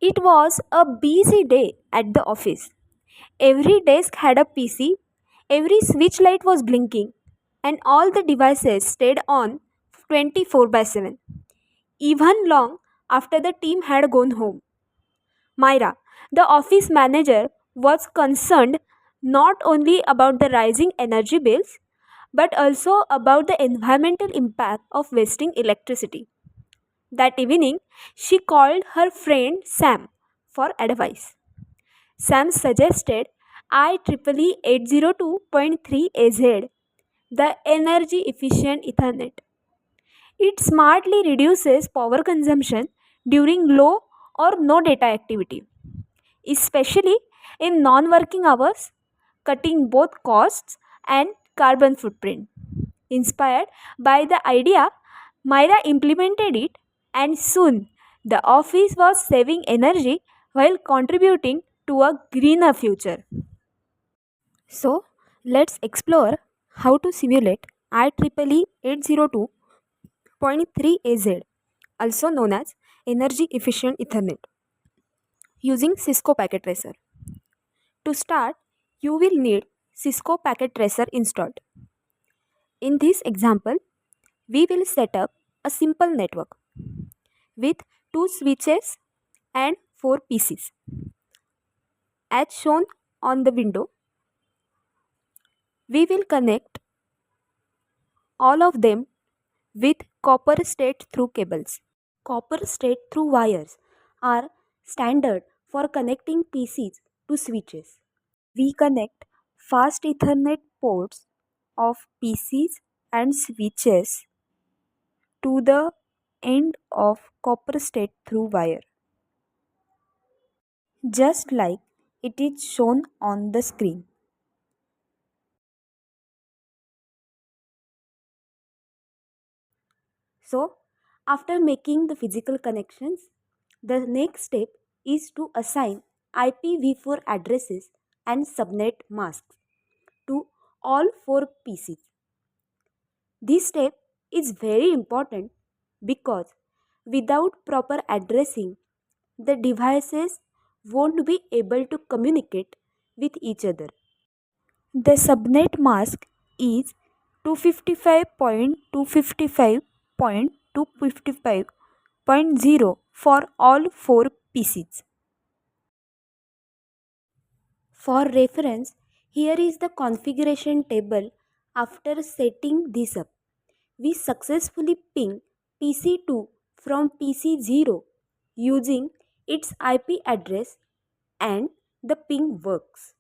It was a busy day at the office. Every desk had a PC, every switch light was blinking, and all the devices stayed on 24 by 7, even long after the team had gone home. Myra, the office manager, was concerned not only about the rising energy bills but also about the environmental impact of wasting electricity. That evening, she called her friend Sam for advice. Sam suggested IEEE 802.3az, the energy efficient Ethernet. It smartly reduces power consumption during low or no data activity, especially in non working hours, cutting both costs and carbon footprint. Inspired by the idea, Myra implemented it, and soon the office was saving energy while contributing to a greener future. So, let's explore how to simulate IEEE 802.3az, also known as Energy Efficient Ethernet, using Cisco Packet Tracer. To start, you will need Cisco Packet Tracer installed. In this example, we will set up a simple network with 2 switches and 4 PCs. As shown on the window, we will connect all of them with copper straight through cables. Copper straight through wires are standard for connecting PCs to switches. We connect fast Ethernet ports of PCs and switches to the end of copper straight through wire, just like it is shown on the screen. So, after making the physical connections, the next step is to assign IPv4 addresses and subnet masks to all 4 PCs. This step is very important because without proper addressing, the devices won't be able to communicate with each other. The subnet mask is 255.255.255.0 for all 4 PCs. For reference, here is the configuration table after setting this up. We successfully ping PC2 from PC0 using its IP address, and the ping works.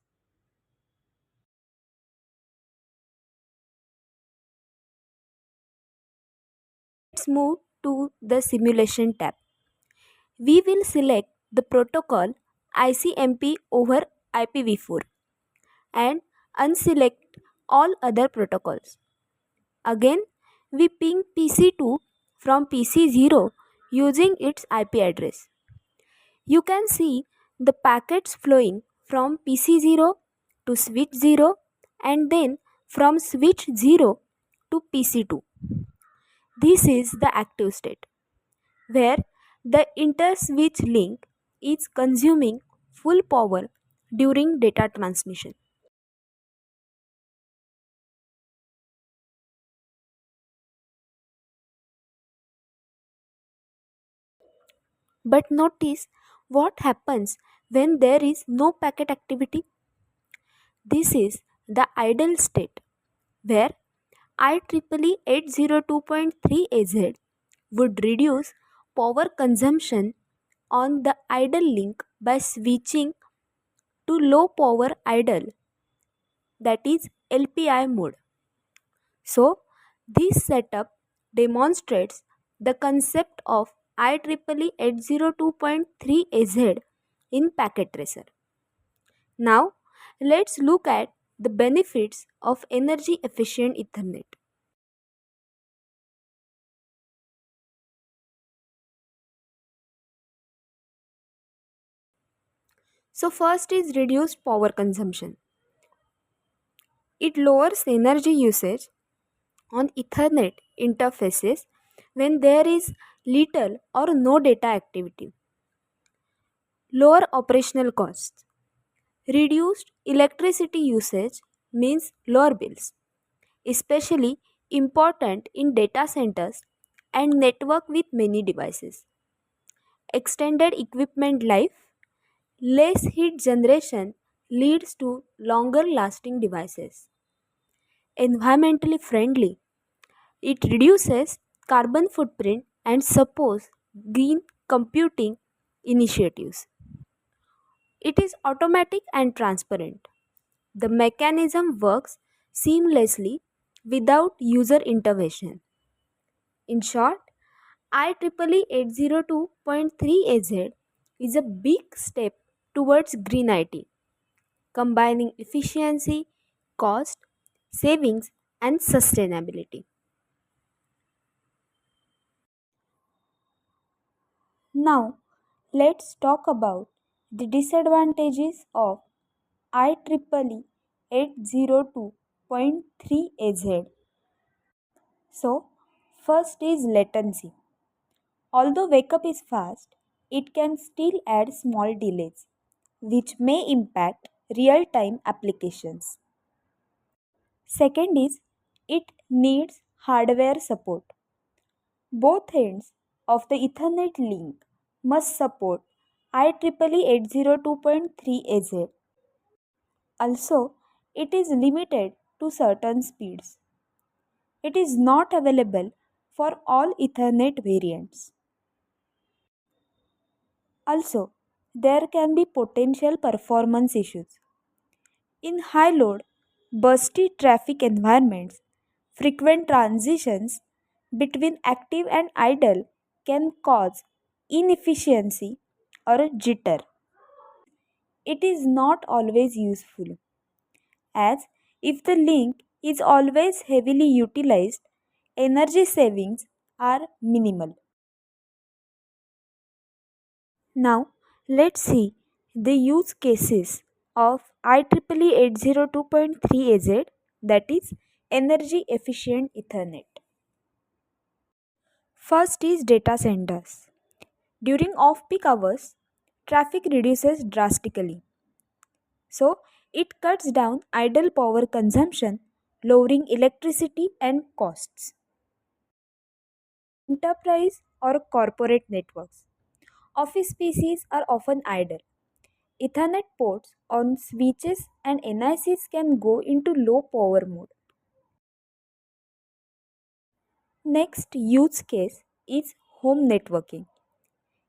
Let's move to the simulation tab. We will select the protocol ICMP over IPv4 and unselect all other protocols. Again, we ping PC2 from PC0 using its IP address. You can see the packets flowing from PC0 to switch 0 and then from switch 0 to PC2. This is the active state, where the inter-switch link is consuming full power during data transmission. But notice what happens when there is no packet activity. This is the idle state, where IEEE 802.3az would reduce power consumption on the idle link by switching to low power idle, that is LPI mode. So, this setup demonstrates the concept of IEEE 802.3az in Packet Tracer. Now, let's look at the benefits of energy efficient Ethernet. So, first is reduced power consumption. It lowers energy usage on Ethernet interfaces when there is little or no data activity. Lower operational costs. Reduced electricity usage means lower bills, especially important in data centers and network with many devices. Extended equipment life, less heat generation leads to longer lasting devices. Environmentally friendly, it reduces carbon footprint and supports green computing initiatives. It is automatic and transparent. The mechanism works seamlessly without user intervention. In short, IEEE 802.3az is a big step towards green IT, combining efficiency, cost, savings, and sustainability. Now, let's talk about the disadvantages of IEEE 802.3az. So, first is latency. Although wake up is fast, it can still add small delays, which may impact real time applications. Second is it needs hardware support. Both ends of the Ethernet link must support IEEE 802.3az. Also, it is limited to certain speeds. It is not available for all Ethernet variants. Also, there can be potential performance issues. In high load, bursty traffic environments, frequent transitions between active and idle can cause inefficiency or jitter. It is not always useful, as if the link is always heavily utilized, energy savings are minimal. Now, let's see the use cases of IEEE 802.3az, that is energy efficient Ethernet. First is data centers. During off peak hours, traffic reduces drastically. So, it cuts down idle power consumption, lowering electricity and costs. Enterprise or corporate networks. Office PCs are often idle. Ethernet ports on switches and NICs can go into low power mode. Next use case is home networking.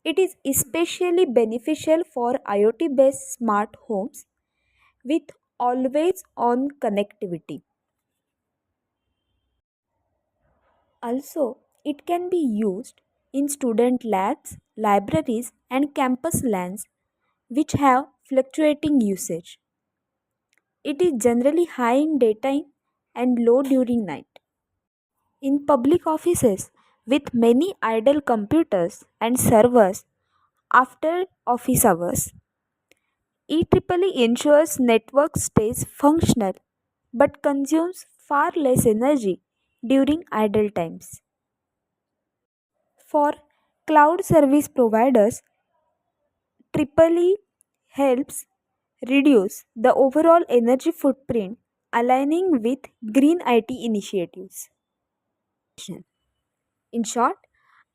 It is especially beneficial for IoT based smart homes with always on connectivity. Also, it can be used in student labs, libraries, and campus LANs which have fluctuating usage. It is generally high in daytime and low during night. In public offices with many idle computers and servers after office hours, IEEE ensures network stays functional but consumes far less energy during idle times. For cloud service providers, IEEE helps reduce the overall energy footprint aligning with green IT initiatives. In short,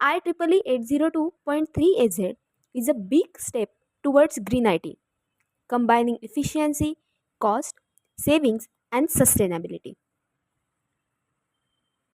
IEEE 802.3az is a big step towards green IT, combining efficiency, cost, savings, and sustainability.